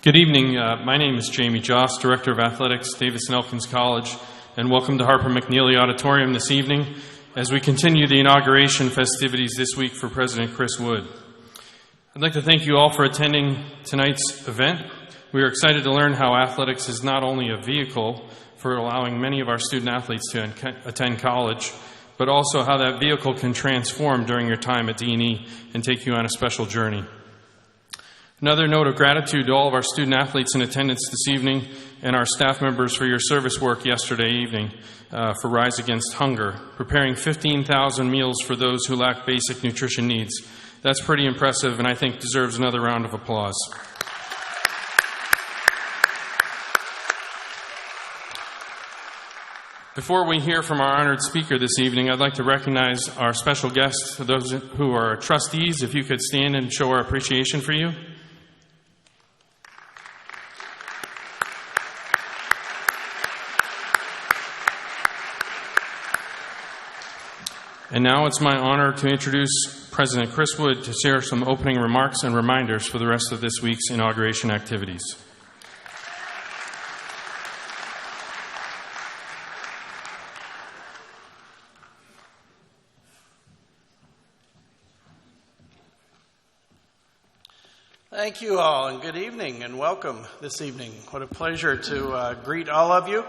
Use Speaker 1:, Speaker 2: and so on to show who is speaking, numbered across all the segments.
Speaker 1: Good evening. My name is Jamie Joss, Director of Athletics, Davis Elkins College, and welcome to Harper McNeely Auditorium this evening as we continue the inauguration festivities this week for President Chris Wood. I'd like to thank you all for attending tonight's event. We are excited to learn how athletics is not only a vehicle for allowing many of our student athletes to attend college, but also how that vehicle can transform during your time at D&E and take you on a special journey. Another note of gratitude to all of our student athletes in attendance this evening and our staff members for your service work yesterday evening for Rise Against Hunger, preparing 15,000 meals for those who lack basic nutrition needs. That's pretty impressive and I think deserves another round of applause. Before we hear from our honored speaker this evening, I'd like to recognize our special guests, those who are trustees. If you could stand and show our appreciation for you. And now it's my honor to introduce President Chris Wood to share some opening remarks and reminders for the rest of this week's inauguration activities.
Speaker 2: Thank you all, and good evening, and welcome this evening. What a pleasure to greet all of you.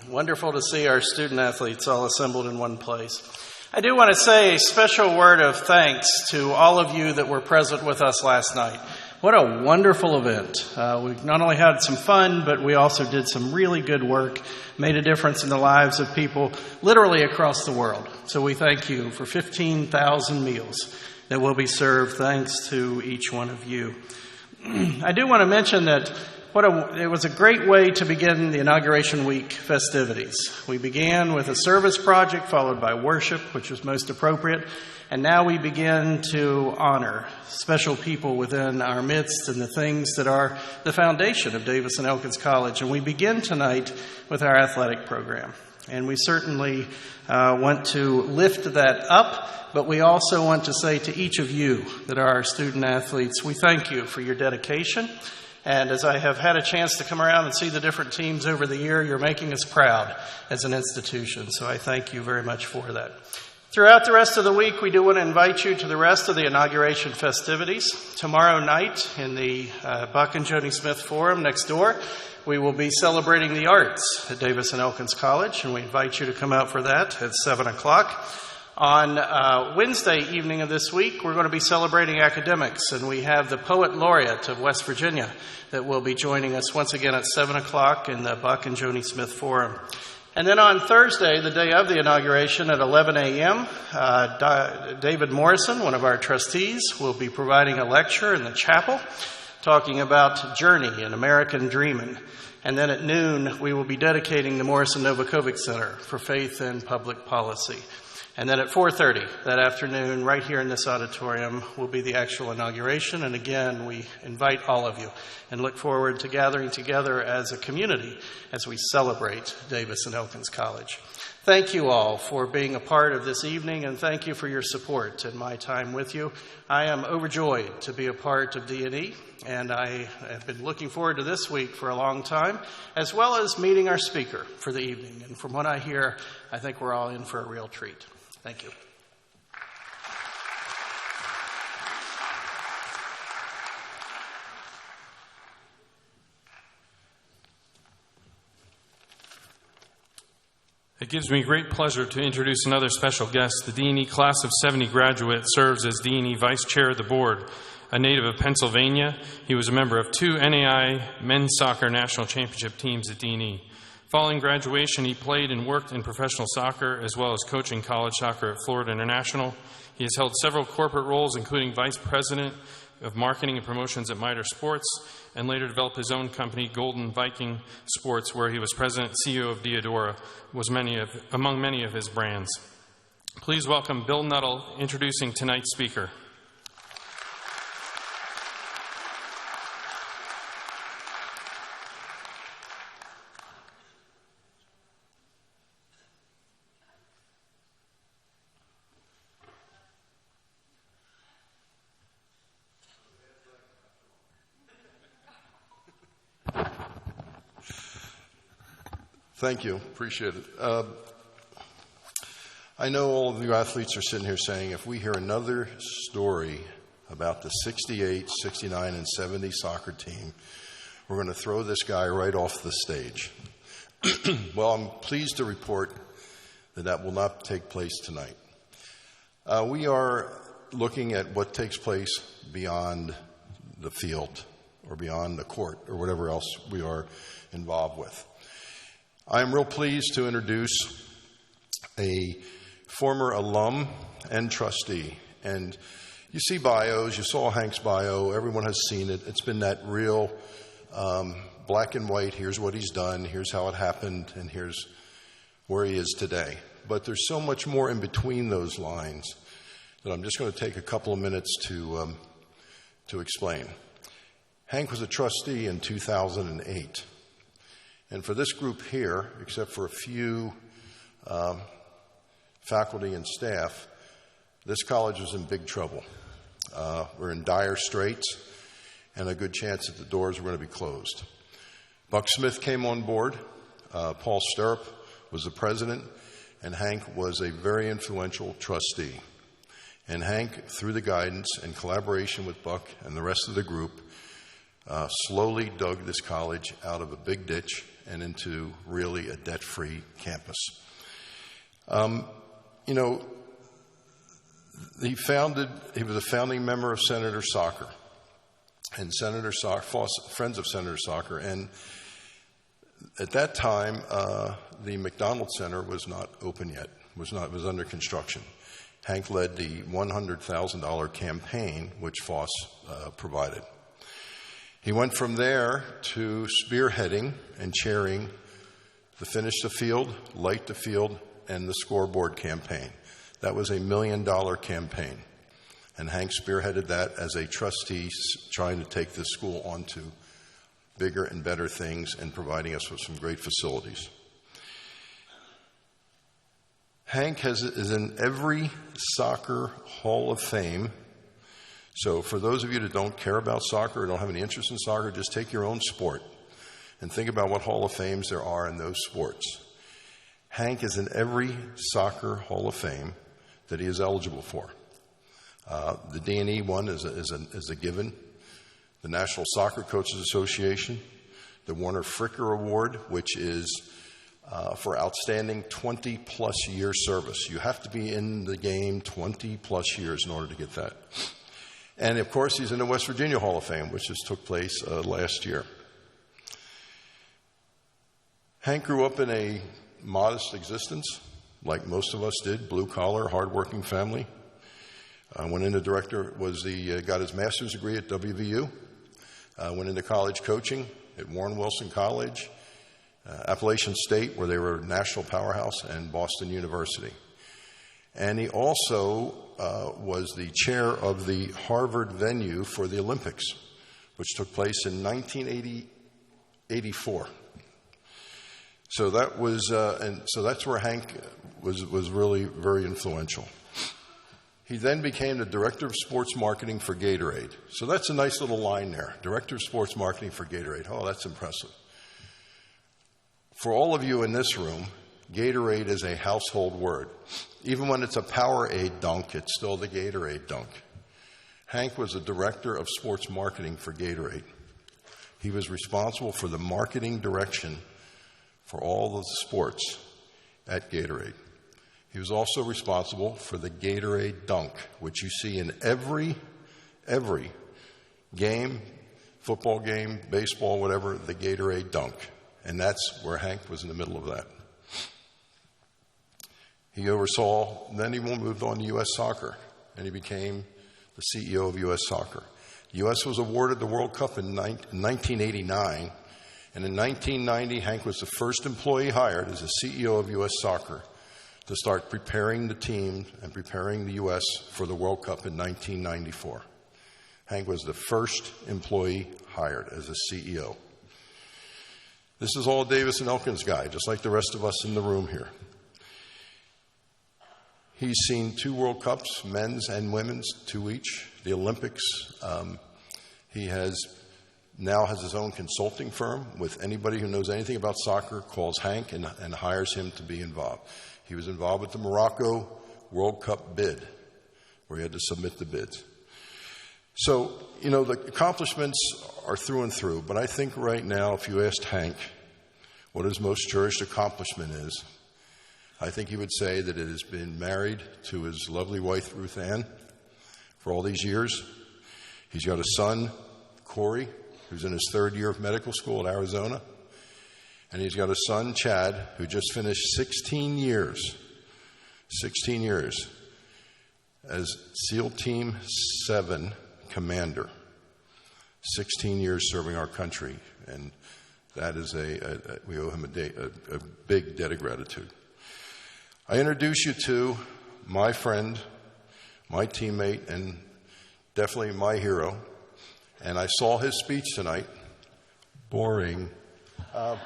Speaker 2: Wonderful to see our student athletes all assembled in one place. I do want to say a special word of thanks to all of you that were present with us last night. What a wonderful event. We not only had some fun, but we also did some really good work, made a difference in the lives of people literally across the world. So we thank you for 15,000 meals that will be served thanks to each one of you. I do want to mention that it was a great way to begin the Inauguration Week festivities. We began with a service project followed by worship, which was most appropriate, and now we begin to honor special people within our midst and the things that are the foundation of Davis and Elkins College. And we begin tonight with our athletic program. And we certainly want to lift that up, but we also want to say to each of you that are our student athletes, we thank you for your dedication. And as I have had a chance to come around and see the different teams over the year, you're making us proud as an institution. So I thank you very much for that. Throughout the rest of the week, we do want to invite you to the rest of the inauguration festivities. Tomorrow night in the Buck and Joni Smith Forum next door, we will be celebrating the arts at Davis and Elkins College, and we invite you to come out for that at 7 o'clock. On Wednesday evening of this week, we're going to be celebrating academics, and we have the Poet Laureate of West Virginia that will be joining us once again at 7 o'clock in the Buck and Joni Smith Forum. And then on Thursday, the day of the inauguration at 11 a.m., David Morrison, one of our trustees, will be providing a lecture in the chapel talking about Journey and American Dreaming. And then at noon, we will be dedicating the Morrison Novakovic Center for Faith and Public Policy. And then at 4:30 that afternoon, right here in this auditorium, will be the actual inauguration. And again, we invite all of you and look forward to gathering together as a community as we celebrate Davis and Elkins College. Thank you all for being a part of this evening, and thank you for your support in my time with you. I am overjoyed to be a part of D&E, and I have been looking forward to this week for a long time, as well as meeting our speaker for the evening. And from what I hear, I think we're all in for a real treat. Thank you.
Speaker 1: It gives me great pleasure to introduce another special guest. The D&E Class of 70 graduate serves as D&E Vice Chair of the Board. A native of Pennsylvania, he was a member of 2 NAI men's soccer national championship teams at D&E. Following graduation, he played and worked in professional soccer as well as coaching college soccer at Florida International. He has held several corporate roles, including Vice President of Marketing and Promotions at Mitre Sports, and later developed his own company, Golden Viking Sports, where he was President and CEO of Diadora, among many of his brands. Please welcome Bill Nuttall, introducing tonight's speaker.
Speaker 3: Thank you. Appreciate it. I know all of you athletes are sitting here saying, if we hear another story about the 68, 69, and 70 soccer team, we're going to throw this guy right off the stage. Well, I'm pleased to report that will not take place tonight. We are looking at what takes place beyond the field or beyond the court or whatever else we are involved with. I am real pleased to introduce a former alum and trustee. And you see bios, you saw Hank's bio, everyone has seen it. It's been that real black and white, here's what he's done, here's how it happened, and here's where he is today. But there's so much more in between those lines that I'm just going to take a couple of minutes to explain. Hank was a trustee in 2008. And for this group here, except for a few faculty and staff, this college was in big trouble. We're in dire straits, and a good chance that the doors were going to be closed. Buck Smith came on board. Paul Stirrup was the president, and Hank was a very influential trustee. And Hank, through the guidance and collaboration with Buck and the rest of the group, slowly dug this college out of a big ditch and into really a debt-free campus. He was a founding member of Senator Soccer and Friends of Senator Soccer. And at that time, the McDonald Center was not open yet, was under construction. Hank led the $100,000 campaign, which Foss provided. He went from there to spearheading and chairing the Finish the Field, Light the Field, and the Scoreboard campaign. That was $1 million campaign. And Hank spearheaded that as a trustee trying to take this school onto bigger and better things and providing us with some great facilities. Hank is in every soccer Hall of Fame. So for those of you that don't care about soccer or don't have any interest in soccer, just take your own sport and think about what Hall of Fames there are in those sports. Hank is in every soccer Hall of Fame that he is eligible for. The D&E one is a given. The National Soccer Coaches Association, the Warner Fricker Award, which is for outstanding 20-plus year service. You have to be in the game 20-plus years in order to get that. And, of course, he's in the West Virginia Hall of Fame, which just took place last year. Hank grew up in a modest existence, like most of us did, blue-collar, hard-working family. Went into got his master's degree at WVU. Went into college coaching at Warren Wilson College, Appalachian State, where they were a national powerhouse, and Boston University. And he also was the chair of the Harvard venue for the Olympics, which took place in 1984. So that was, so that's where Hank was really very influential. He then became the Director of Sports Marketing for Gatorade. So that's a nice little line there. Director of Sports Marketing for Gatorade. Oh, that's impressive. For all of you in this room, Gatorade is a household word. Even when it's a Powerade dunk, it's still the Gatorade dunk. Hank was the Director of Sports Marketing for Gatorade. He was responsible for the marketing direction for all of the sports at Gatorade. He was also responsible for the Gatorade dunk, which you see in every game, football game, baseball, whatever, the Gatorade dunk. And that's where Hank was in the middle of that. He oversaw, then he moved on to U.S. Soccer, and he became the CEO of U.S. Soccer. The U.S. was awarded the World Cup in 1989, and in 1990, Hank was the first employee hired as the CEO of U.S. Soccer to start preparing the team and preparing the U.S. for the World Cup in 1994. Hank was the first employee hired as a CEO. This is all Davis and Elkins guy, just like the rest of us in the room here. He's seen 2 World Cups, men's and women's, 2 each. The Olympics. He has now has his own consulting firm with anybody who knows anything about soccer, calls Hank and hires him to be involved. He was involved with the Morocco World Cup bid, where he had to submit the bids. So, the accomplishments are through and through, but I think right now, if you asked Hank what his most cherished accomplishment is, I think he would say that it has been married to his lovely wife, Ruth Ann, for all these years. He's got a son, Corey, who's in his third year of medical school at Arizona. And he's got a son, Chad, who just finished 16 years as SEAL Team 7 commander. 16 years serving our country. And that is we owe him a big debt of gratitude. I introduce you to my friend, my teammate, and definitely my hero. And I saw his speech tonight. Boring. So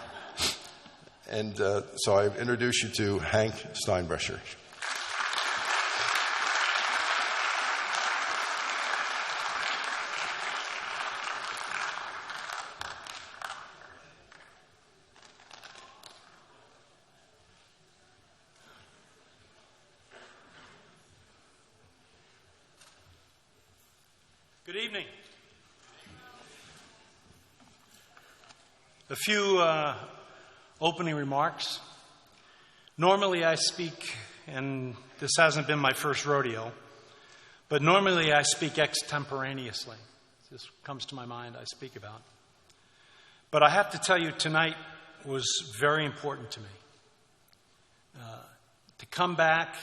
Speaker 3: I introduce you to Hank Steinbrecher.
Speaker 4: Good evening. A few opening remarks. Normally I speak, and this hasn't been my first rodeo, but normally I speak extemporaneously. This comes to my mind, I speak about. But I have to tell you, tonight was very important to me. To come back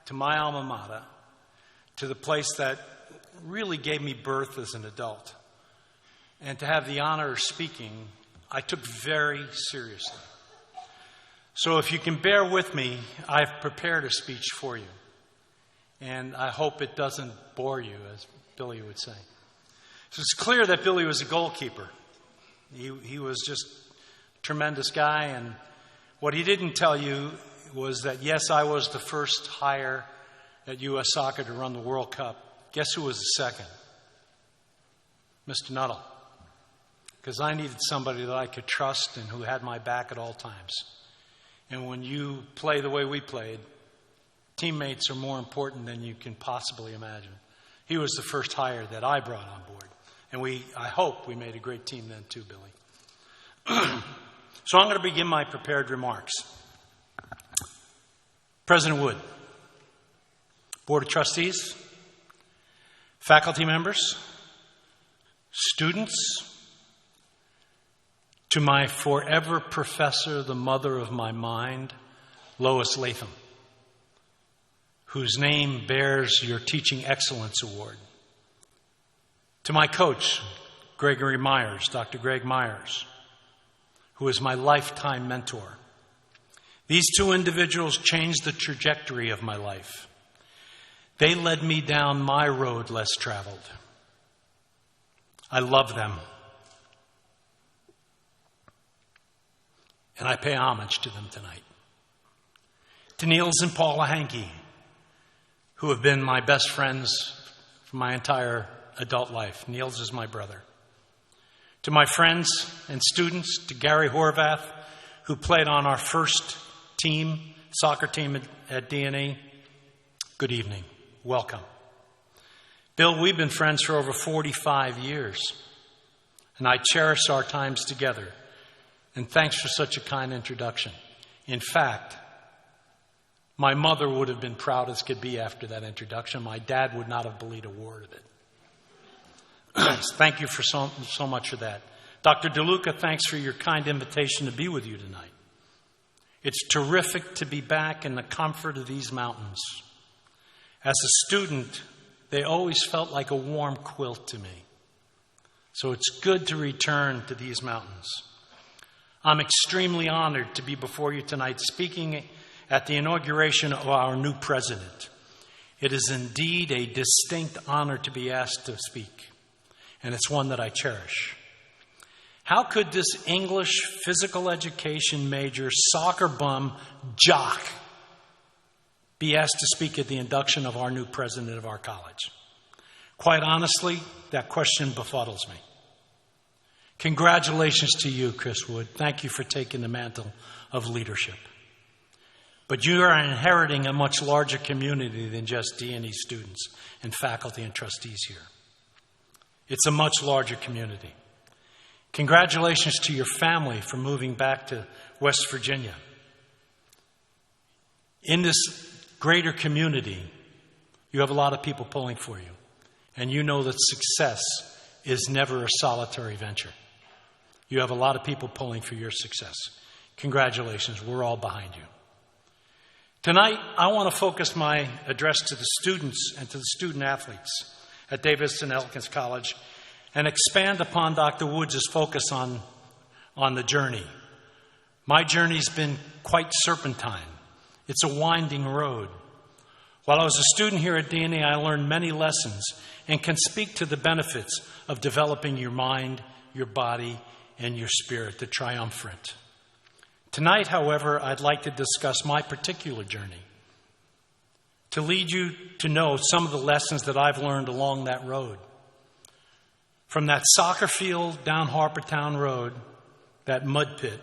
Speaker 4: to my alma mater, to the place that really gave me birth as an adult, and to have the honor of speaking, I took very seriously. So if you can bear with me, I've prepared a speech for you. And I hope it doesn't bore you, as Billy would say. So it's clear that Billy was a goalkeeper. He was just a tremendous guy. And what he didn't tell you was that, yes, I was the first hire at U.S. Soccer to run the World Cup. Guess who was the second? Mr. Nuttall. Because I needed somebody that I could trust and who had my back at all times. And when you play the way we played, teammates are more important than you can possibly imagine. He was the first hire that I brought on board. And I hope we made a great team then too, Billy. So I'm going to begin my prepared remarks. President Wood, Board of Trustees, faculty members, students, to my forever professor, the mother of my mind, Lois Latham, whose name bears your Teaching Excellence Award. To my coach, Gregory Myers, Dr. Greg Myers, who is my lifetime mentor. These two individuals changed the trajectory of my life. They led me down my road less traveled. I love them. And I pay homage to them tonight. To Niels and Paula Hankey, who have been my best friends for my entire adult life. Niels is my brother. To my friends and students, to Gary Horvath, who played on our first team, soccer team at D&E, good evening. Welcome. Bill, we've been friends for over 45 years, and I cherish our times together. And thanks for such a kind introduction. In fact, my mother would have been proud as could be after that introduction. My dad would not have believed a word of it. Thank you for so much for that. Dr. DeLuca, thanks for your kind invitation to be with you tonight. It's terrific to be back in the comfort of these mountains. As a student, they always felt like a warm quilt to me. So it's good to return to these mountains. I'm extremely honored to be before you tonight speaking at the inauguration of our new president. It is indeed a distinct honor to be asked to speak, and it's one that I cherish. How could this English physical education major soccer bum jock be asked to speak at the induction of our new president of our college? Quite honestly, that question befuddles me. Congratulations to you, Chris Wood. Thank you for taking the mantle of leadership. But you are inheriting a much larger community than just D&E students and faculty and trustees here. It's a much larger community. Congratulations to your family for moving back to West Virginia. In this greater community, you have a lot of people pulling for you. And you know that success is never a solitary venture. You have a lot of people pulling for your success. Congratulations. We're all behind you. Tonight, I want to focus my address to the students and to the student athletes at Davis and Elkins College and expand upon Dr. Woods' focus on the journey. My journey's been quite serpentine. It's a winding road. While I was a student here at D&E, I learned many lessons and can speak to the benefits of developing your mind, your body, and your spirit, the triumvirate. Tonight, however, I'd like to discuss my particular journey, to lead you to know some of the lessons that I've learned along that road. From that soccer field down Harpertown Road, that mud pit,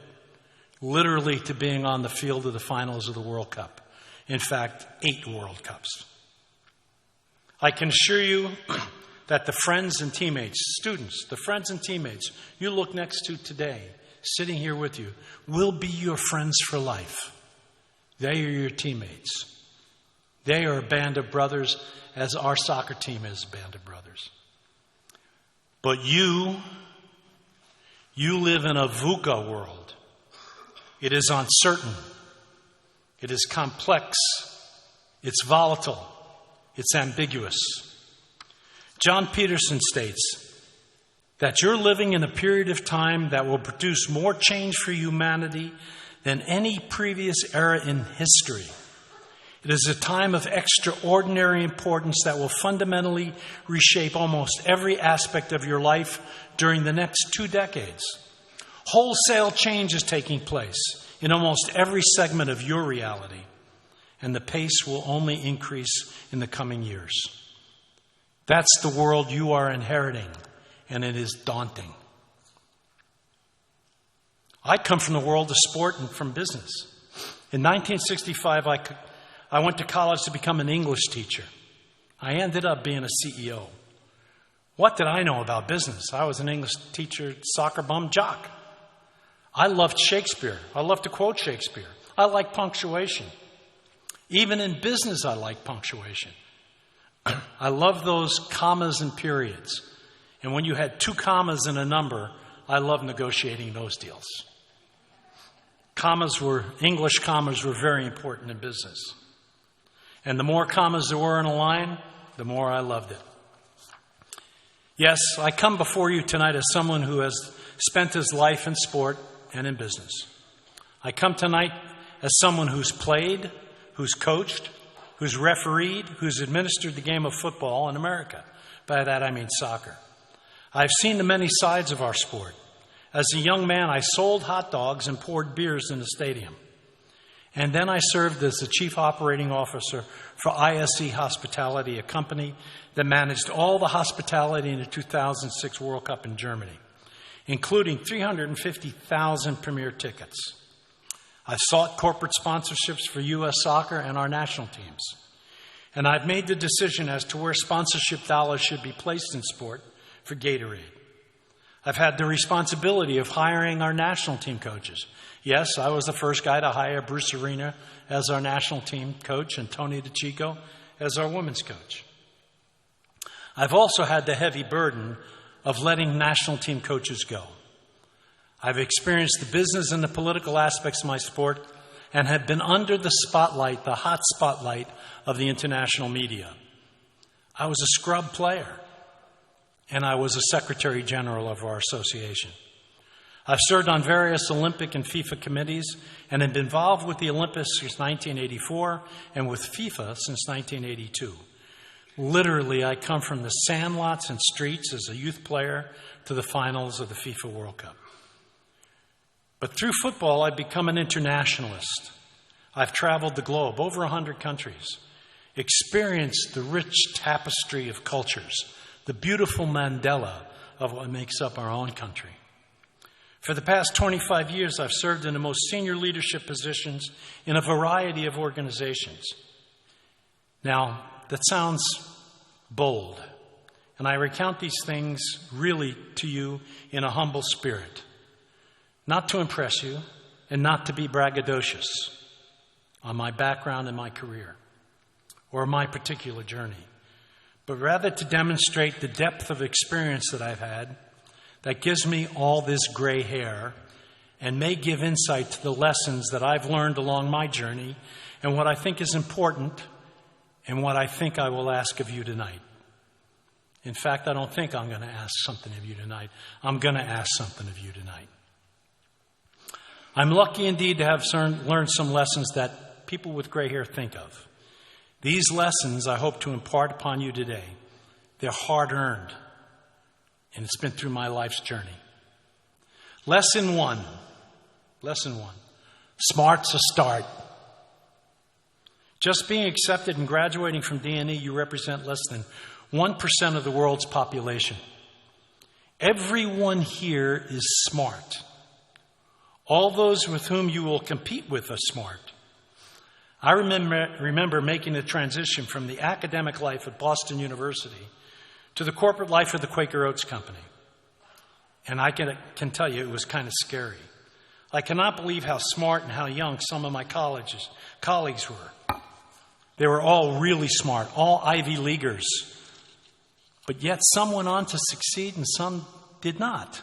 Speaker 4: literally to being on the field of the finals of the World Cup. In fact, 8 World Cups. I can assure you that the friends and teammates, students, the friends and teammates you look next to today, sitting here with you, will be your friends for life. They are your teammates. They are a band of brothers, as our soccer team is a band of brothers. But you live in a VUCA world. It is uncertain. It is complex. It's volatile. It's ambiguous. John Peterson states that you're living in a period of time that will produce more change for humanity than any previous era in history. It is a time of extraordinary importance that will fundamentally reshape almost every aspect of your life during the next 2 decades. Wholesale change is taking place in almost every segment of your reality, and the pace will only increase in the coming years. That's the world you are inheriting, and it is daunting. I come from the world of sport and from business. In 1965, I went to college to become an English teacher. I ended up being a CEO. What did I know about business? I was an English teacher, soccer bum jock. I loved Shakespeare. I loved to quote Shakespeare. I like punctuation. Even in business, I like punctuation. I love those commas and periods. And when you had 2 commas in a number, I love negotiating those deals. English commas were very important in business. And the more commas there were in a line, the more I loved it. Yes, I come before you tonight as someone who has spent his life in sport and in business. I come tonight as someone who's played, who's coached, who's refereed, who's administered the game of football in America. By that I mean soccer. I've seen the many sides of our sport. As a young man, I sold hot dogs and poured beers in the stadium. And then I served as the chief operating officer for ISE Hospitality, a company that managed all the hospitality in the 2006 World Cup in Germany, including 350,000 premier tickets. I've sought corporate sponsorships for U.S. soccer and our national teams. And I've made the decision as to where sponsorship dollars should be placed in sport for Gatorade. I've had the responsibility of hiring our national team coaches. Yes, I was the first guy to hire Bruce Arena as our national team coach and Tony DeChico as our women's coach. I've also had the heavy burden of letting national team coaches go. I've experienced the business and the political aspects of my sport and have been under the spotlight, the hot spotlight of the international media. I was a scrub player, and I was a secretary general of our association. I've served on various Olympic and FIFA committees and have been involved with the Olympics since 1984 and with FIFA since 1982. Literally, I come from the sandlots and streets as a youth player to the finals of the FIFA World Cup. But through football, I've become an internationalist. I've traveled the globe, over 100 countries, experienced the rich tapestry of cultures, the beautiful mandala of what makes up our own country. For the past 25 years, I've served in the most senior leadership positions in a variety of organizations. Now, that sounds bold, and I recount these things really to you in a humble spirit, not to impress you and not to be braggadocious on my background and my career or my particular journey, but rather to demonstrate the depth of experience that I've had that gives me all this gray hair and may give insight to the lessons that I've learned along my journey and what I think is important and what I think I will ask of you tonight. In fact, I don't think I'm going to ask something of you tonight. I'm going to ask something of you tonight. I'm lucky indeed to have learned some lessons that people with gray hair think of. These lessons I hope to impart upon you today. They're hard-earned, and it's been through my life's journey. Lesson one. Smart's a start. Just being accepted and graduating from D&E, you represent less than 1% of the world's population. Everyone here is smart. All those with whom you will compete with are smart. I remember making the transition from the academic life at Boston University to the corporate life of the Quaker Oats Company. And I can tell you it was kind of scary. I cannot believe how smart and how young some of my colleagues were. They were all really smart, all Ivy Leaguers. But yet some went on to succeed and some did not.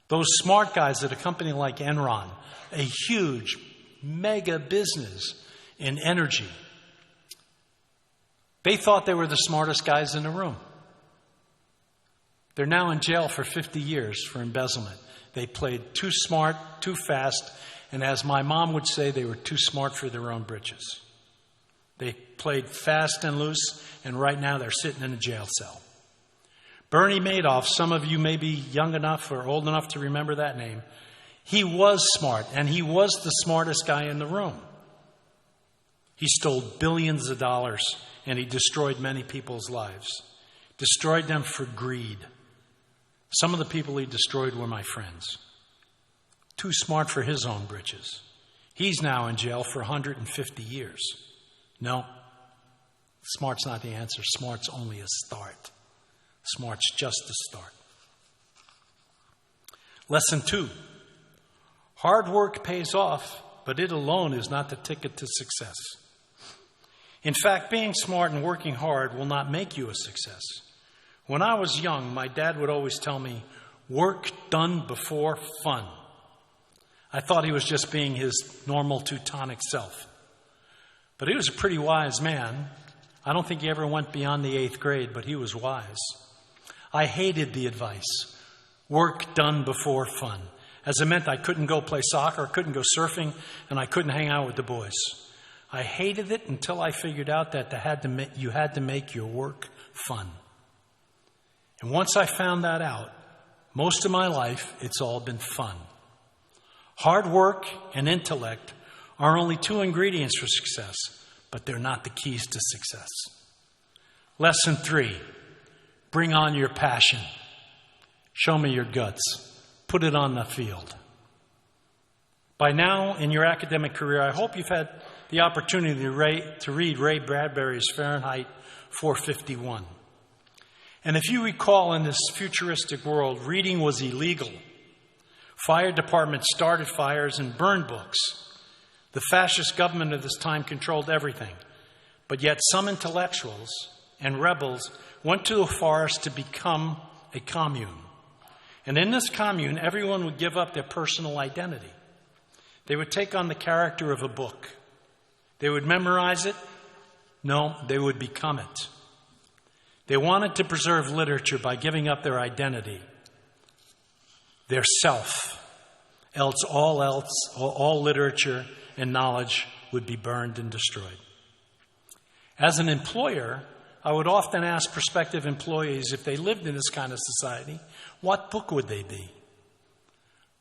Speaker 4: Those smart guys at a company like Enron, a huge, mega business in energy, they thought they were the smartest guys in the room. They're now in jail for 50 years for embezzlement. They played too smart, too fast, and as my mom would say, they were too smart for their own britches. They played fast and loose, and right now they're sitting in a jail cell. Bernie Madoff, some of you may be young enough or old enough to remember that name. He was smart, and he was the smartest guy in the room. He stole billions of dollars, and he destroyed many people's lives. Destroyed them for greed. Some of the people he destroyed were my friends. Too smart for his own britches. He's now in jail for 150 years. No, smart's not the answer. Smart's only a start. Smart's just a start. Lesson 2. Hard work pays off, but it alone is not the ticket to success. In fact, being smart and working hard will not make you a success. When I was young, my dad would always tell me, work done before fun. I thought he was just being his normal Teutonic self. But he was a pretty wise man. I don't think he ever went beyond the 8th grade, but he was wise. I hated the advice, work done before fun, as it meant I couldn't go play soccer, couldn't go surfing, and I couldn't hang out with the boys. I hated it until I figured out that you had to make your work fun. And once I found that out, most of my life, it's all been fun. Hard work and intellect are only 2 ingredients for success, but they're not the keys to success. Lesson 3, bring on your passion. Show me your guts. Put it on the field. By now, in your academic career, I hope you've had the opportunity to read Ray Bradbury's Fahrenheit 451. And if you recall, in this futuristic world, reading was illegal. Fire departments started fires and burned books. The fascist government of this time controlled everything. But yet some intellectuals and rebels went to the forest to become a commune. And in this commune, everyone would give up their personal identity. They would take on the character of a book. They would memorize it. No, they would become it. They wanted to preserve literature by giving up their identity, their self. Else all literature and knowledge would be burned and destroyed. As an employer, I would often ask prospective employees if they lived in this kind of society, what book would they be?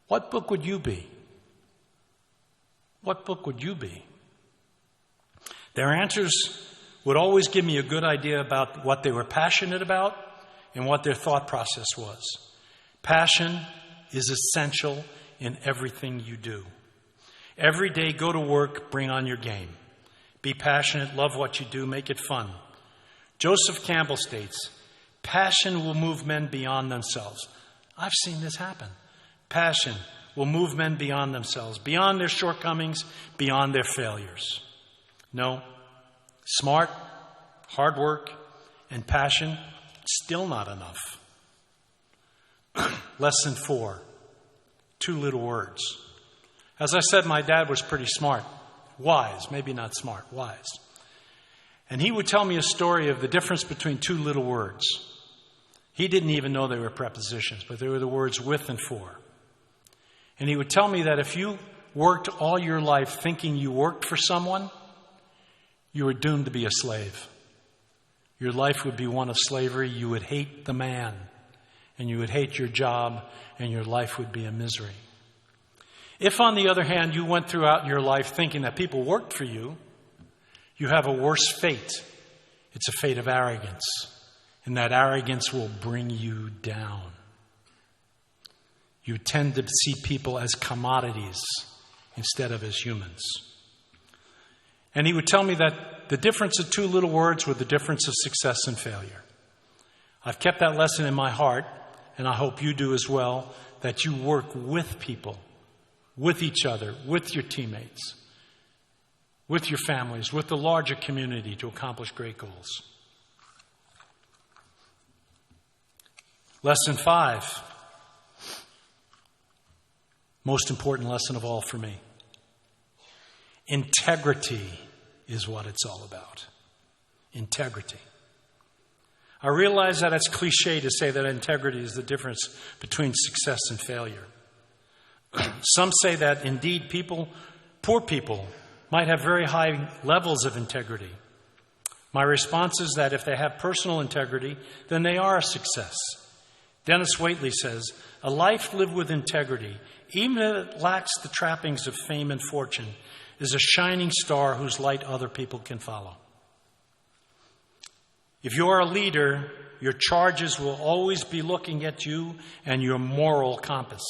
Speaker 4: What book would you be? What book would you be? Their answers would always give me a good idea about what they were passionate about and what their thought process was. Passion is essential in everything you do. Every day, go to work, bring on your game. Be passionate, love what you do, make it fun. Joseph Campbell states, passion will move men beyond themselves. I've seen this happen. Passion will move men beyond themselves, beyond their shortcomings, beyond their failures. No, smart, hard work, and passion, still not enough. Lesson 4, 2 little words. As I said, my dad was pretty smart. Wise, maybe not smart, wise. And he would tell me a story of the difference between 2 little words. He didn't even know they were prepositions, but they were the words with and for. And he would tell me that if you worked all your life thinking you worked for someone, you were doomed to be a slave. Your life would be one of slavery. You would hate the man, and you would hate your job, and your life would be a misery. If, on the other hand, you went throughout your life thinking that people worked for you, you have a worse fate. It's a fate of arrogance, and that arrogance will bring you down. You tend to see people as commodities instead of as humans. And he would tell me that the difference of 2 little words were the difference of success and failure. I've kept that lesson in my heart, and I hope you do as well, that you work with people, with each other, with your teammates, with your families, with the larger community to accomplish great goals. Lesson 5. Most important lesson of all for me. Integrity is what it's all about. Integrity. I realize that it's cliche to say that integrity is the difference between success and failure. Some say that indeed poor people, might have very high levels of integrity. My response is that if they have personal integrity, then they are a success. Dennis Waitley says, a life lived with integrity, even if it lacks the trappings of fame and fortune, is a shining star whose light other people can follow. If you are a leader, your charges will always be looking at you and your moral compass.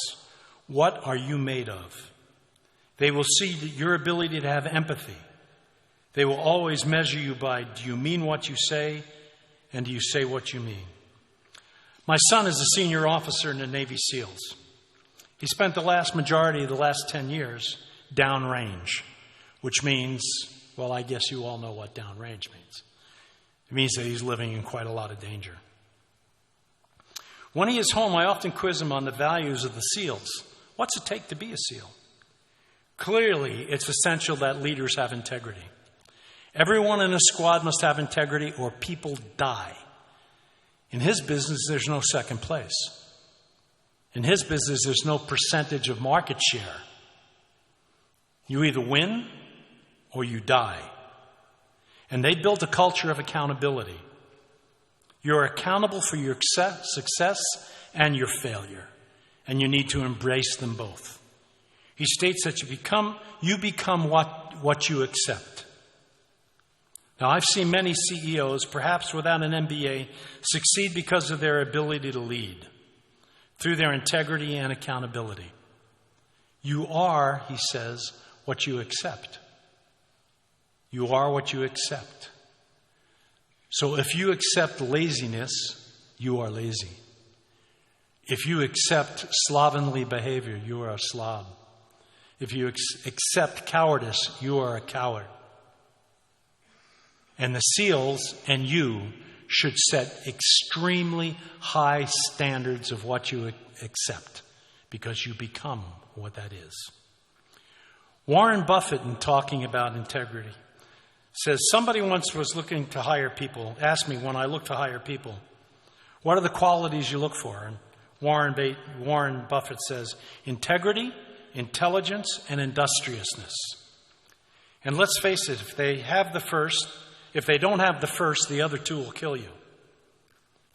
Speaker 4: What are you made of? They will see your ability to have empathy. They will always measure you by, do you mean what you say, and do you say what you mean? My son is a senior officer in the Navy SEALs. He spent the last majority of the last 10 years downrange, which means, well, I guess you all know what downrange means. It means that he's living in quite a lot of danger. When he is home, I often quiz him on the values of the SEALs. What's it take to be a SEAL? Clearly, it's essential that leaders have integrity. Everyone in a squad must have integrity or people die. In his business, there's no second place. In his business, there's no percentage of market share. You either win or you die. And they built a culture of accountability. You're accountable for your success and your failure, and you need to embrace them both. He states that you become what you accept. Now, I've seen many CEOs, perhaps without an MBA, succeed because of their ability to lead, through their integrity and accountability. You are, he says, what you accept. You are what you accept. So if you accept laziness, you are lazy. If you accept slovenly behavior, you are a slob. If you accept cowardice, you are a coward. And the SEALs and you should set extremely high standards of what you accept, because you become what that is. Warren Buffett, in talking about integrity, says, somebody once was looking to hire people, asked me when I look to hire people, what are the qualities you look for? And Warren Buffett says, integrity, intelligence, and industriousness. And let's face it, if they don't have the first, the other two will kill you.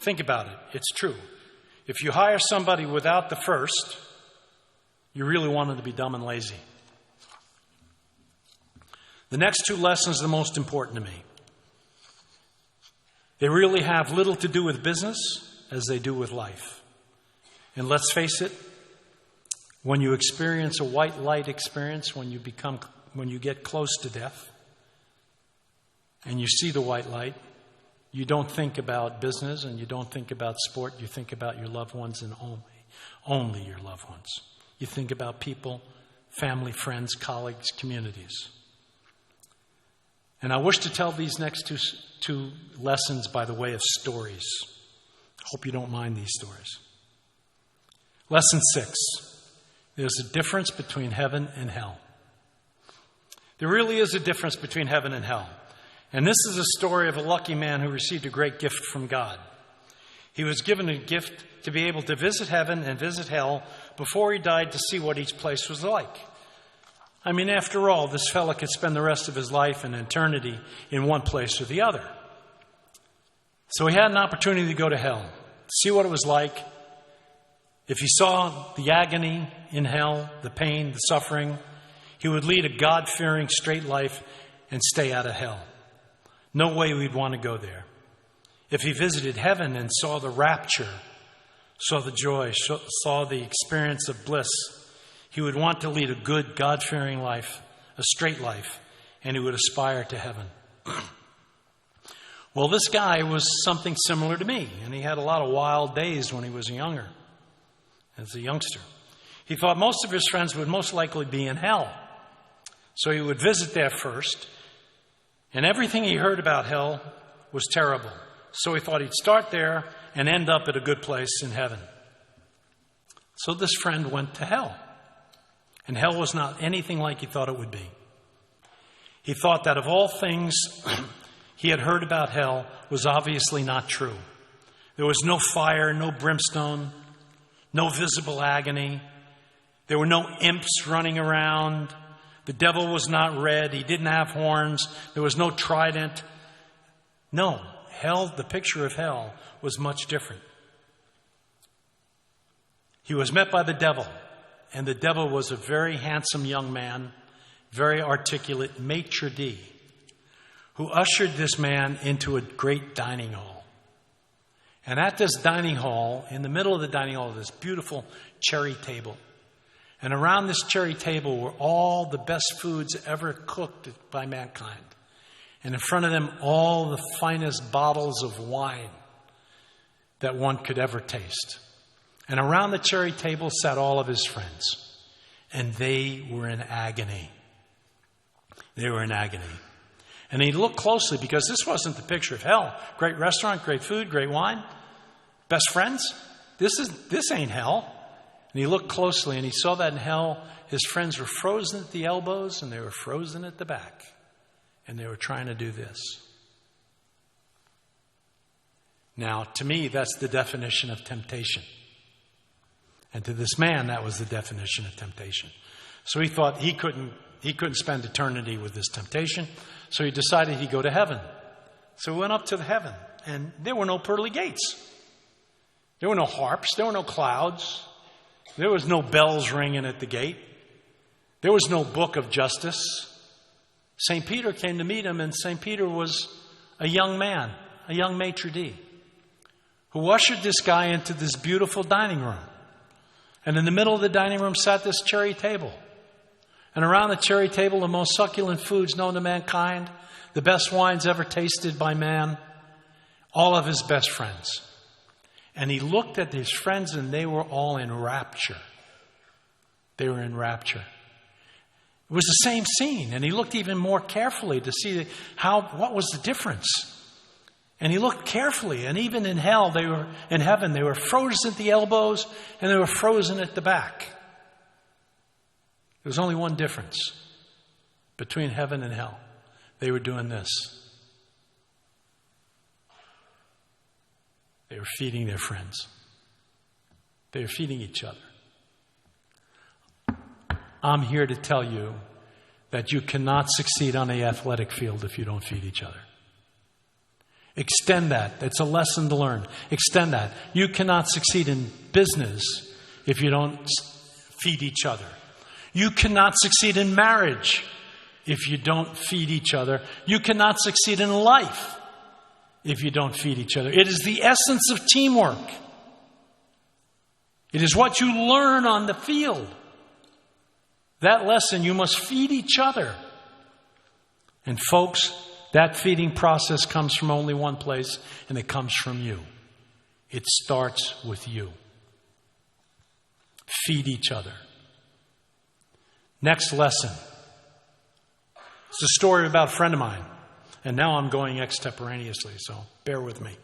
Speaker 4: Think about it. It's true. If you hire somebody without the first, you really want them to be dumb and lazy. The next 2 lessons are the most important to me. They really have little to do with business as they do with life. And let's face it, When you experience a white light experience, when you get close to death and you see the white light, you don't think about business and you don't think about sport. You think about your loved ones and only your loved ones. You think about people, family, friends, colleagues, communities. And I wish to tell these next two lessons by the way of stories. I hope you don't mind these stories. Lesson 6. There's a difference between heaven and hell. There really is a difference between heaven and hell. And this is a story of a lucky man who received a great gift from God. He was given a gift to be able to visit heaven and visit hell before he died to see what each place was like. I mean, after all, this fella could spend the rest of his life and eternity in one place or the other. So he had an opportunity to go to hell, see what it was like. If he saw the agony in hell, the pain, the suffering, he would lead a God-fearing, straight life and stay out of hell. No way we'd want to go there. If he visited heaven and saw the rapture, saw the joy, saw the experience of bliss, he would want to lead a good, God-fearing life, a straight life, and he would aspire to heaven. Well, this guy was something similar to me, and he had a lot of wild days when he was as a youngster. He thought most of his friends would most likely be in hell. So he would visit there first, and everything he heard about hell was terrible. So he thought he'd start there and end up at a good place in heaven. So this friend went to hell. And hell was not anything like he thought it would be. He thought that of all things he had heard about hell was obviously not true. There was no fire, no brimstone, no visible agony. There were no imps running around. The devil was not red. He didn't have horns. There was no trident. No, hell, the picture of hell was much different. He was met by the devil. And the devil was a very handsome young man, very articulate maitre d', who ushered this man into a great dining hall. And at this dining hall, in the middle of the dining hall, this beautiful cherry table. And around this cherry table were all the best foods ever cooked by mankind. And in front of them, all the finest bottles of wine that one could ever taste. And around the cherry table sat all of his friends. And they were in agony. They were in agony. And he looked closely because this wasn't the picture of hell. Great restaurant, great food, great wine. Best friends. This ain't hell. And he looked closely and he saw that in hell, his friends were frozen at the elbows and they were frozen at the back. And they were trying to do this. Now, to me, that's the definition of temptation. And to this man, that was the definition of temptation. So he thought he couldn't spend eternity with this temptation. So he decided he'd go to heaven. So he went up to the heaven. And there were no pearly gates. There were no harps. There were no clouds. There was no bells ringing at the gate. There was no book of justice. St. Peter came to meet him, and St. Peter was a young man, a young maitre d', who ushered this guy into this beautiful dining room. And in the middle of the dining room sat this cherry table. And around the cherry table, the most succulent foods known to mankind, the best wines ever tasted by man, all of his best friends. And he looked at his friends and they were all in rapture. They were in rapture. It was the same scene. And he looked even more carefully to see what was the difference. And he looked carefully. And even in heaven, they were frozen at the elbows and they were frozen at the back. There was only one difference between heaven and hell. They were doing this. They were feeding their friends. They were feeding each other. I'm here to tell you that you cannot succeed on the athletic field if you don't feed each other. Extend that. It's a lesson to learn. Extend that. You cannot succeed in business if you don't feed each other. You cannot succeed in marriage if you don't feed each other. You cannot succeed in life if you don't feed each other. It is the essence of teamwork. It is what you learn on the field that lesson, you must feed each other. And folks, that feeding process comes from only one place, and it comes from you. It starts with you. Feed each other. Next lesson. It's a story about a friend of mine. And now I'm going extemporaneously, so bear with me.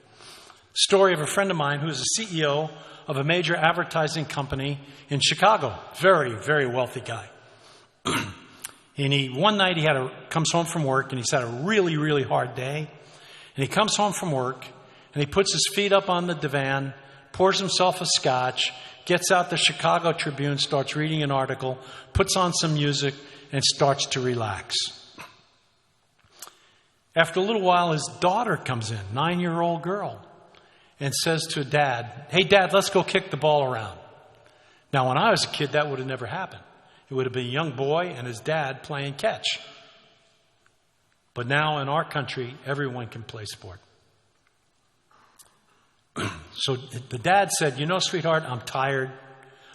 Speaker 4: Story of a friend of mine who is the CEO of a major advertising company in Chicago. Very, very wealthy guy. And one night comes home from work, and he's had a really, really hard day. And he comes home from work, and he puts his feet up on the divan, pours himself a scotch, gets out the Chicago Tribune, starts reading an article, puts on some music, and starts to relax. After a little while, his daughter comes in, 9-year-old girl, and says to Dad, "Hey, Dad, let's go kick the ball around." Now, when I was a kid, that would have never happened. It would have been a young boy and his dad playing catch. But now in our country, everyone can play sport. So the dad said, "You know, sweetheart, I'm tired.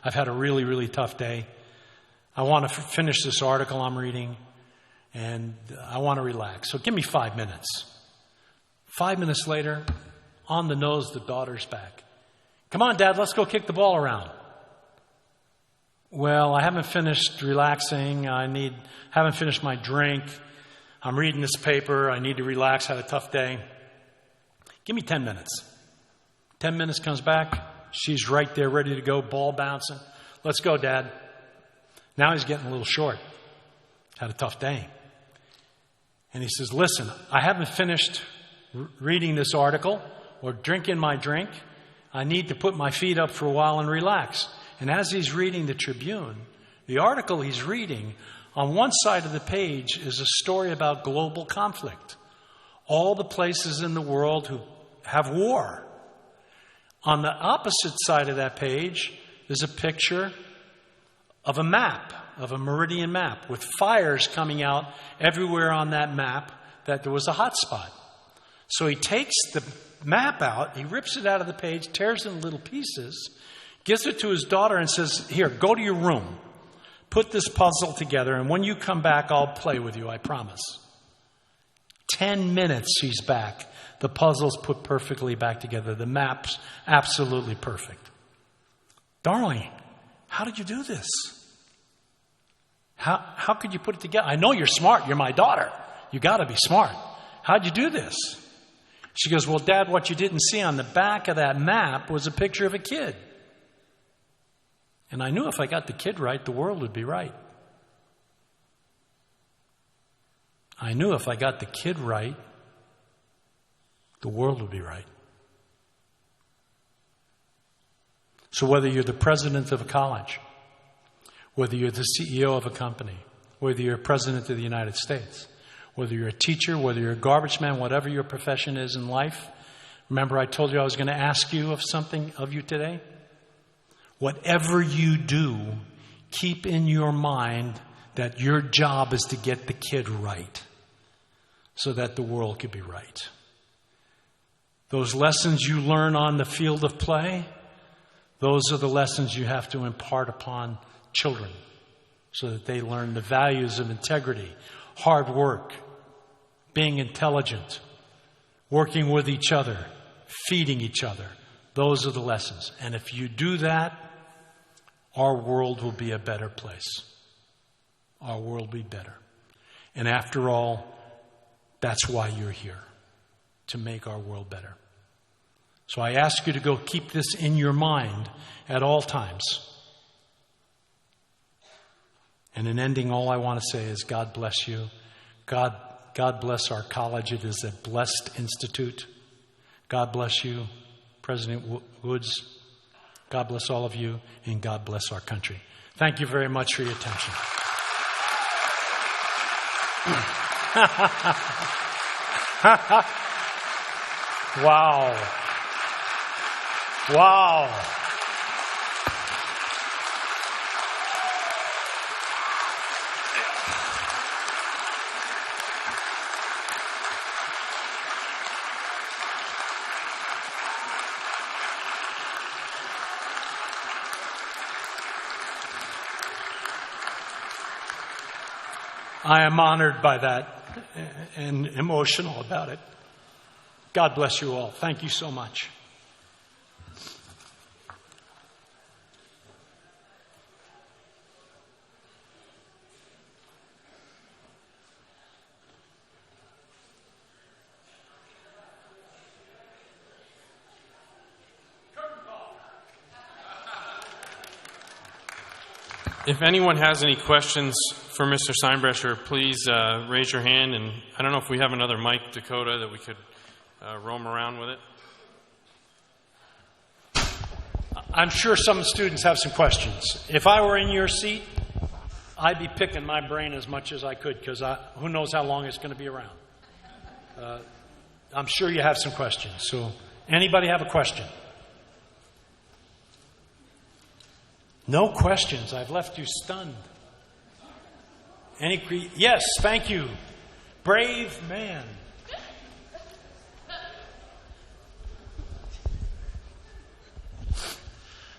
Speaker 4: I've had a really, really tough day. I want to finish this article I'm reading, and I want to relax. So give me 5 minutes." 5 minutes later, on the nose, the daughter's back. "Come on, Dad, let's go kick the ball around." "Well, I haven't finished relaxing. Haven't finished my drink. I'm reading this paper. I need to relax. Had a tough day. Give me 10 minutes. 10 minutes comes back. She's right there, ready to go, ball bouncing. "Let's go, Dad." Now he's getting a little short. Had a tough day. And he says, "Listen, I haven't finished reading this article or drinking my drink. I need to put my feet up for a while and relax." And as he's reading the Tribune, the article he's reading, on one side of the page is a story about global conflict. All the places in the world who have war. On the opposite side of that page is a picture of a map, of a meridian map, with fires coming out everywhere on that map that there was a hot spot. So he takes the map out, he rips it out of the page, tears it in little pieces, gives it to his daughter and says, "Here, go to your room. Put this puzzle together, and when you come back, I'll play with you, I promise." 10 minutes she's back. The puzzle's put perfectly back together. The map's absolutely perfect. "Darling, how did you do this? How could you put it together? I know you're smart. You're my daughter. You got to be smart. How'd you do this?" She goes, "Well, Dad, what you didn't see on the back of that map was a picture of a kid. And I knew if I got the kid right, the world would be right. I knew if I got the kid right, the world would be right." So whether you're the president of a college, whether you're the CEO of a company, whether you're president of the United States, whether you're a teacher, whether you're a garbage man, whatever your profession is in life, remember I told you I was going to ask you of something of you today? Whatever you do, keep in your mind that your job is to get the kid right so that the world could be right. Those lessons you learn on the field of play, those are the lessons you have to impart upon children so that they learn the values of integrity, hard work, being intelligent, working with each other, feeding each other. Those are the lessons. And if you do that, our world will be a better place. Our world will be better. And after all, that's why you're here, to make our world better. So I ask you to go keep this in your mind at all times. And in ending, all I want to say is God bless you. God bless our college. It is a blessed institute. God bless you, President Woods. God bless all of you, and God bless our country. Thank you very much for your attention. Wow. Wow. I am honored by that and emotional about it. God bless you all. Thank you so much.
Speaker 1: If anyone has any questions for Mr. Steinbrecher, please raise your hand. And I don't know if we have another mic, Dakota, that we could roam around with it.
Speaker 4: I'm sure some students have some questions. If I were in your seat, I'd be picking my brain as much as I could, because who knows how long it's going to be around. I'm sure you have some questions. So anybody have a question? No questions. I've left you stunned. Yes, thank you. Brave man.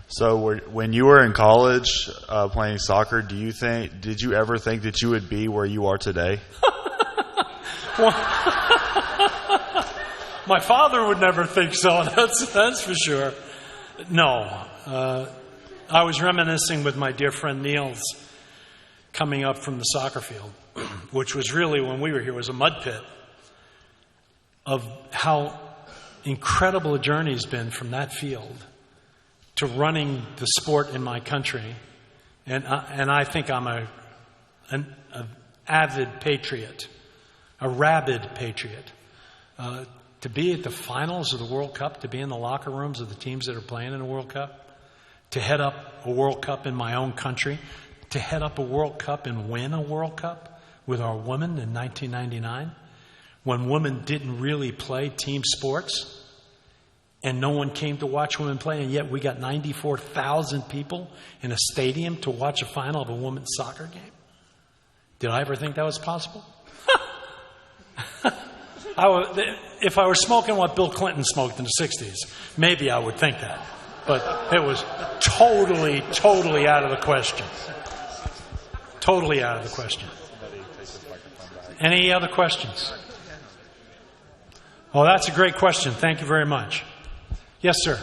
Speaker 5: So when you were in college playing soccer, did you ever think that you would be where you are today?
Speaker 4: Well, my father would never think so. That's for sure. No. I was reminiscing with my dear friend Niels coming up from the soccer field, which was really, when we were here, was a mud pit, of how incredible a journey has been from that field to running the sport in my country. And I think I'm an avid patriot, a rabid patriot. To be at the finals of the World Cup, to be in the locker rooms of the teams that are playing in the World Cup, to head up a World Cup in my own country, to head up a World Cup and win a World Cup with our women in 1999, when women didn't really play team sports and no one came to watch women play, and yet we got 94,000 people in a stadium to watch a final of a women's soccer game. Did I ever think that was possible? If I were smoking what Bill Clinton smoked in the 60s, maybe I would think that. But it was totally out of the question. Totally out of the question. Any other questions? Oh, that's a great question. Thank you very much. Yes, sir.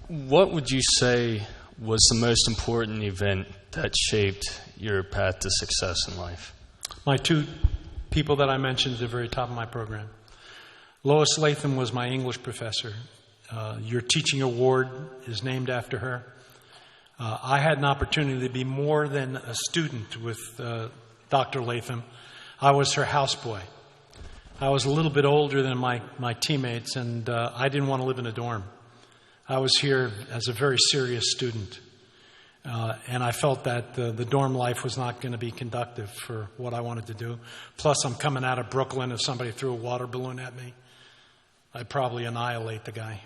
Speaker 6: What would you say was the most important event that shaped your path to success in life?
Speaker 4: My two people that I mentioned at the very top of my program. Lois Latham was my English professor. Your teaching award is named after her. I had an opportunity to be more than a student with Dr. Latham. I was her houseboy. I was a little bit older than my teammates, and I didn't want to live in a dorm. I was here as a very serious student. And I felt that the dorm life was not going to be conductive for what I wanted to do. Plus, I'm coming out of Brooklyn. If somebody threw a water balloon at me, I'd probably annihilate the guy.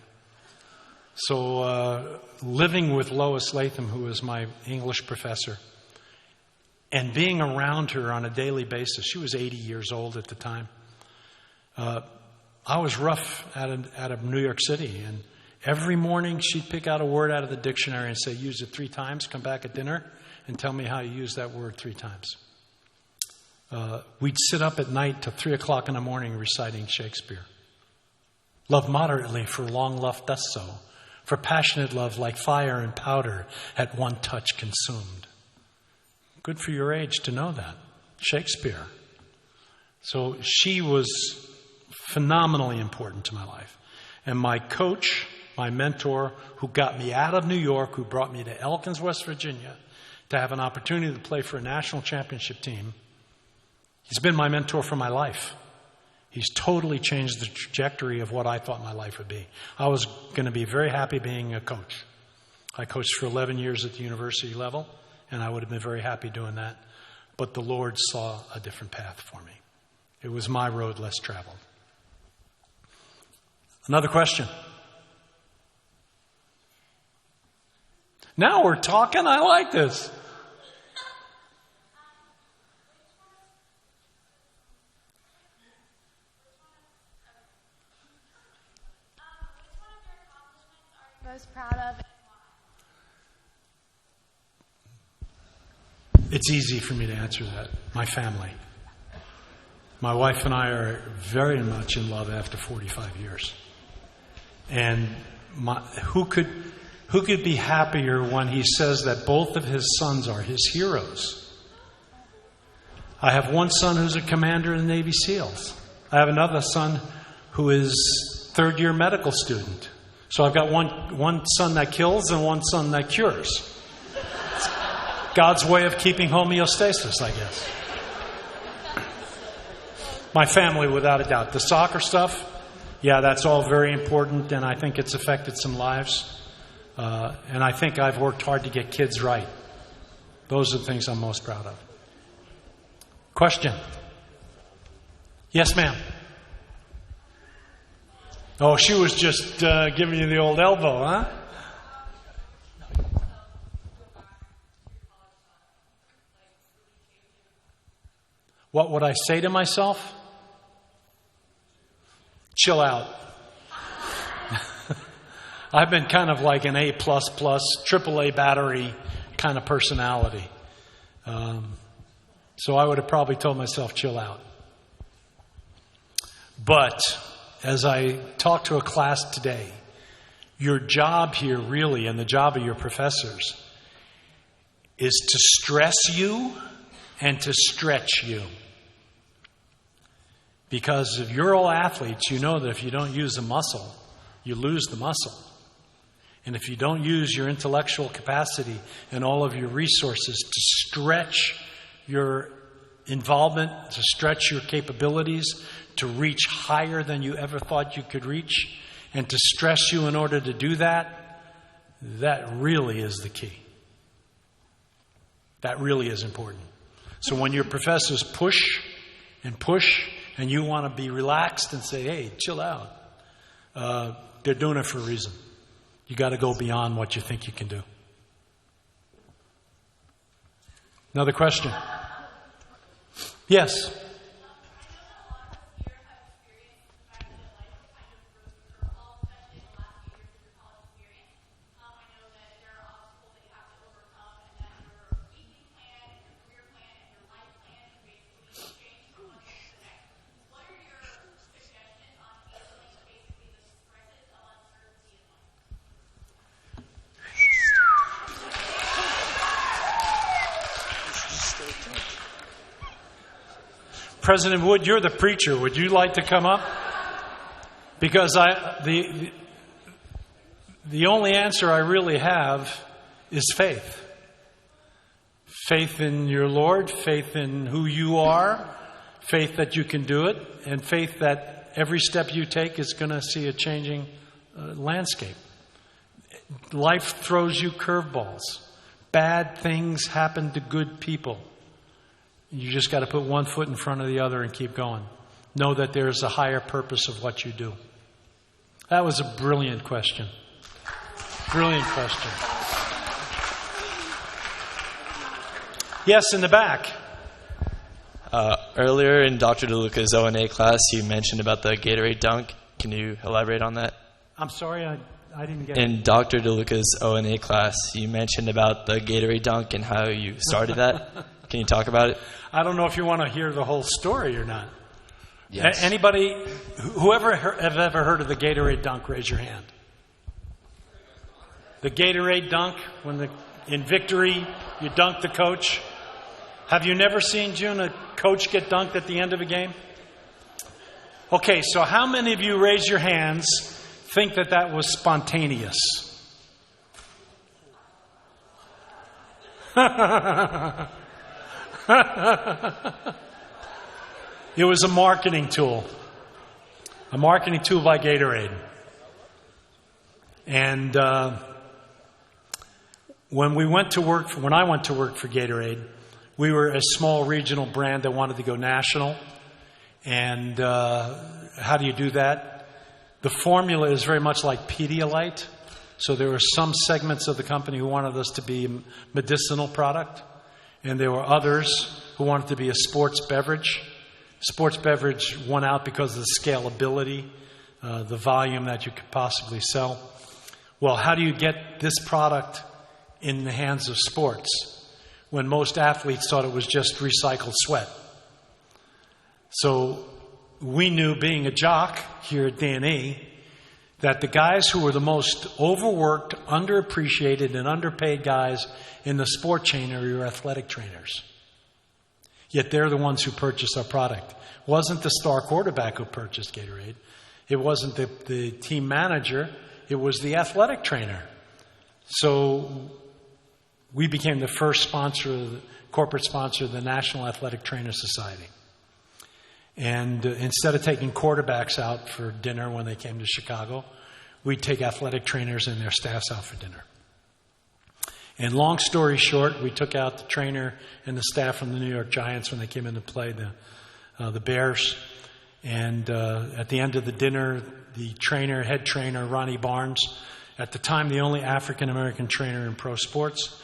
Speaker 4: So living with Lois Latham, who was my English professor, and being around her on a daily basis, she was 80 years old at the time. I was rough out of New York City, and every morning she'd pick out a word out of the dictionary and say, use it 3 times, come back at dinner, and tell me how you use that word 3 times. We'd sit up at night till 3 o'clock in the morning reciting Shakespeare. Love moderately, for long love does so. For passionate love, like fire and powder, at one touch consumed. Good for your age to know that. Shakespeare. So she was phenomenally important to my life. And my coach, my mentor, who got me out of New York, who brought me to Elkins, West Virginia, to have an opportunity to play for a national championship team, he's been my mentor for my life. He's totally changed the trajectory of what I thought my life would be. I was going to be very happy being a coach. I coached for 11 years at the university level, and I would have been very happy doing that. But the Lord saw a different path for me. It was my road less traveled. Another question? Now we're talking. I like this.
Speaker 7: Most proud of?
Speaker 4: It's easy for me to answer that. My family. My wife and I are very much in love after 45 years. And who could be happier when he says that both of his sons are his heroes? I have one son who's a commander in the Navy SEALs. I have another son who is third-year medical student. So I've got one son that kills and one son that cures. It's God's way of keeping homeostasis, I guess. My family, without a doubt. The soccer stuff, yeah, that's all very important, and I think it's affected some lives. And I think I've worked hard to get kids right. Those are the things I'm most proud of. Question? Yes, ma'am. Oh, she was just giving you the old elbow, huh? What would I say to myself? Chill out. I've been kind of like an A++, AAA battery kind of personality. So I would have probably told myself, chill out. But as I talked to a class today, your job here really, and the job of your professors, is to stress you and to stretch you. Because if you're all athletes, you know that if you don't use a muscle, you lose the muscle. And if you don't use your intellectual capacity and all of your resources to stretch your involvement, to stretch your capabilities, to reach higher than you ever thought you could reach, and to stress you in order to do that, that really is the key. That really is important. So when your professors push, and you want to be relaxed and say, hey, chill out, they're doing it for a reason. You got to go beyond what you think you can do. Another question? Yes. President Wood, you're the preacher. Would you like to come up? Because the only answer I really have is faith. Faith in your Lord, faith in who you are, faith that you can do it, and faith that every step you take is going to see a changing landscape. Life throws you curveballs. Bad things happen to good people. You just got to put one foot in front of the other and keep going. Know that there's a higher purpose of what you do. That was a brilliant question. Brilliant question. Yes, in the back.
Speaker 7: Earlier in Dr. DeLuca's O&A class, you mentioned about the Gatorade dunk. Can you elaborate on that?
Speaker 4: I'm sorry, I didn't get it.
Speaker 7: In Dr. DeLuca's O&A class, you mentioned about the Gatorade dunk and how you started that. Can you talk about it?
Speaker 4: I don't know if you want to hear the whole story or not.
Speaker 7: Yes.
Speaker 4: Anybody, whoever have ever heard of the Gatorade dunk, raise your hand. The Gatorade dunk, when in victory you dunk the coach. Have you never seen, June, a coach get dunked at the end of a game? Okay, so how many of you, raise your hands, think that that was spontaneous? It was a marketing tool. A marketing tool by Gatorade. And when I went to work for Gatorade, we were a small regional brand that wanted to go national. And how do you do that? The formula is very much like Pedialyte. So there were some segments of the company who wanted us to be a medicinal product. And there were others who wanted to be a sports beverage. Sports beverage won out because of the scalability, the volume that you could possibly sell. Well, how do you get this product in the hands of sports? when most athletes thought it was just recycled sweat. So we knew, being a jock here at D&E, that the guys who were the most overworked, underappreciated, and underpaid guys in the sport chain are your athletic trainers. Yet they're the ones who purchased our product. It wasn't the star quarterback who purchased Gatorade. It wasn't the team manager. It was the athletic trainer. So we became the first corporate sponsor of the National Athletic Trainers Society. And instead of taking quarterbacks out for dinner when they came to Chicago, we'd take athletic trainers and their staffs out for dinner. And long story short, we took out the trainer and the staff from the New York Giants when they came in to play the Bears. And at the end of the dinner, the head trainer, Ronnie Barnes, at the time the only African-American trainer in pro sports,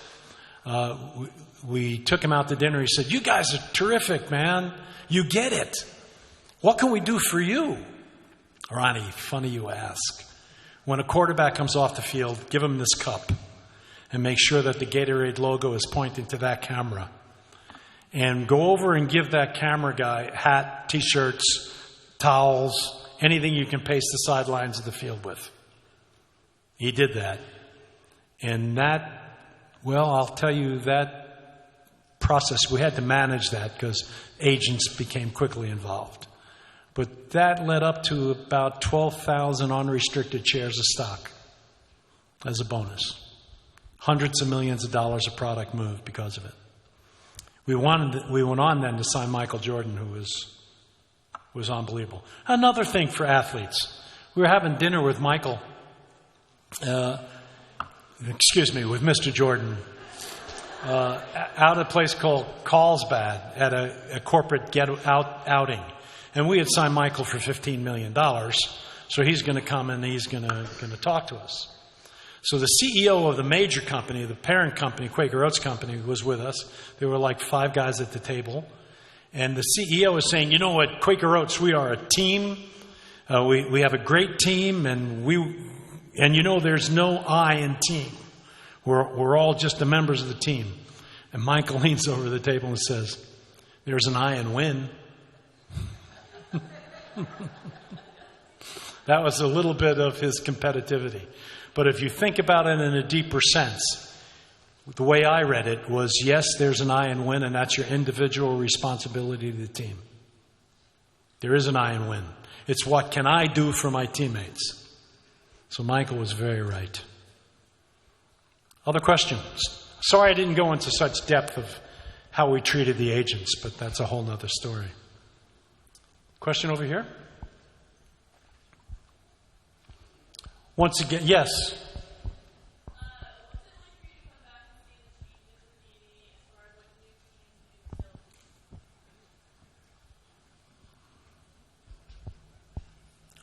Speaker 4: we took him out to dinner. He said, "You guys are terrific, man. You get it. What can we do for you?" Ronnie, funny you ask. When a quarterback comes off the field, give him this cup and make sure that the Gatorade logo is pointing to that camera. And go over and give that camera guy hat, T-shirts, towels, anything you can paste the sidelines of the field with. He did that. And I'll tell you, that process, we had to manage that because agents became quickly involved. But that led up to about 12,000 unrestricted shares of stock as a bonus. Hundreds of millions of dollars of product moved because of it. We went on then to sign Michael Jordan, who was unbelievable. Another thing for athletes. We were having dinner with Michael, with Mr. Jordan, out at a place called Carlsbad at a corporate outing. And we had signed Michael for $15 million, so he's going to come and he's going to talk to us. So the CEO of the major company, the parent company, Quaker Oats Company, was with us. There were like 5 guys at the table. And the CEO was saying, "You know, at Quaker Oats, we are a team. We have a great team, and you know, there's no I in team. We're all just the members of the team." And Michael leans over the table and says, "There's an I in win." That was a little bit of his competitivity. But if you think about it in a deeper sense, the way I read it was, yes, there's an I in win, and that's your individual responsibility to the team. There is an I in win. It's what can I do for my teammates? So Michael was very right. Other questions? Sorry I didn't go into such depth of how we treated the agents, but that's a whole other story. Question over here? Once again, yes.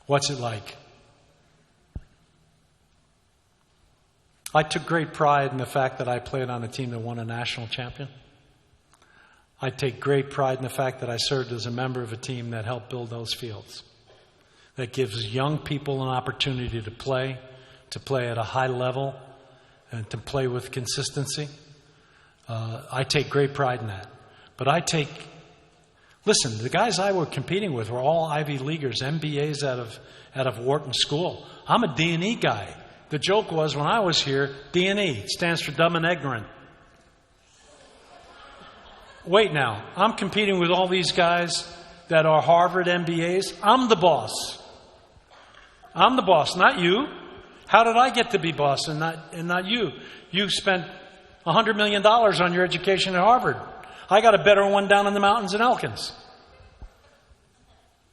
Speaker 4: What's it like? I took great pride in the fact that I played on a team that won a national champion. I take great pride in the fact that I served as a member of a team that helped build those fields, that gives young people an opportunity to play at a high level, and to play with consistency. I take great pride in that. But listen, the guys I were competing with were all Ivy Leaguers, MBAs out of Wharton School. I'm a D&E guy. The joke was, when I was here, D&E stands for dumb and ignorant. Wait now, I'm competing with all these guys that are Harvard MBAs. I'm the boss. I'm the boss, not you. How did I get to be boss and not you? You spent $100 million on your education at Harvard. I got a better one down in the mountains in Elkins.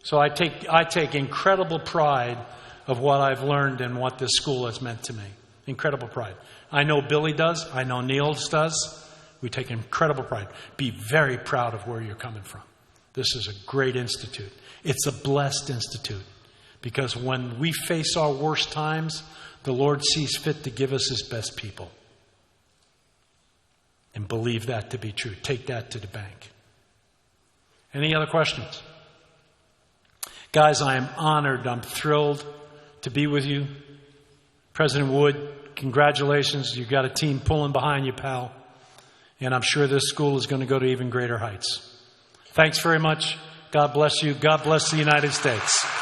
Speaker 4: So I take incredible pride of what I've learned and what this school has meant to me. Incredible pride. I know Billy does. I know Niels does. We take incredible pride. Be very proud of where you're coming from. This is a great institute. It's a blessed institute, because when we face our worst times, the Lord sees fit to give us His best people. And believe that to be true. Take that to the bank. Any other questions? Guys, I am honored. I'm thrilled to be with you. President Wood, congratulations. You've got a team pulling behind you, pal. And I'm sure this school is going to go to even greater heights. Thanks very much. God bless you. God bless the United States.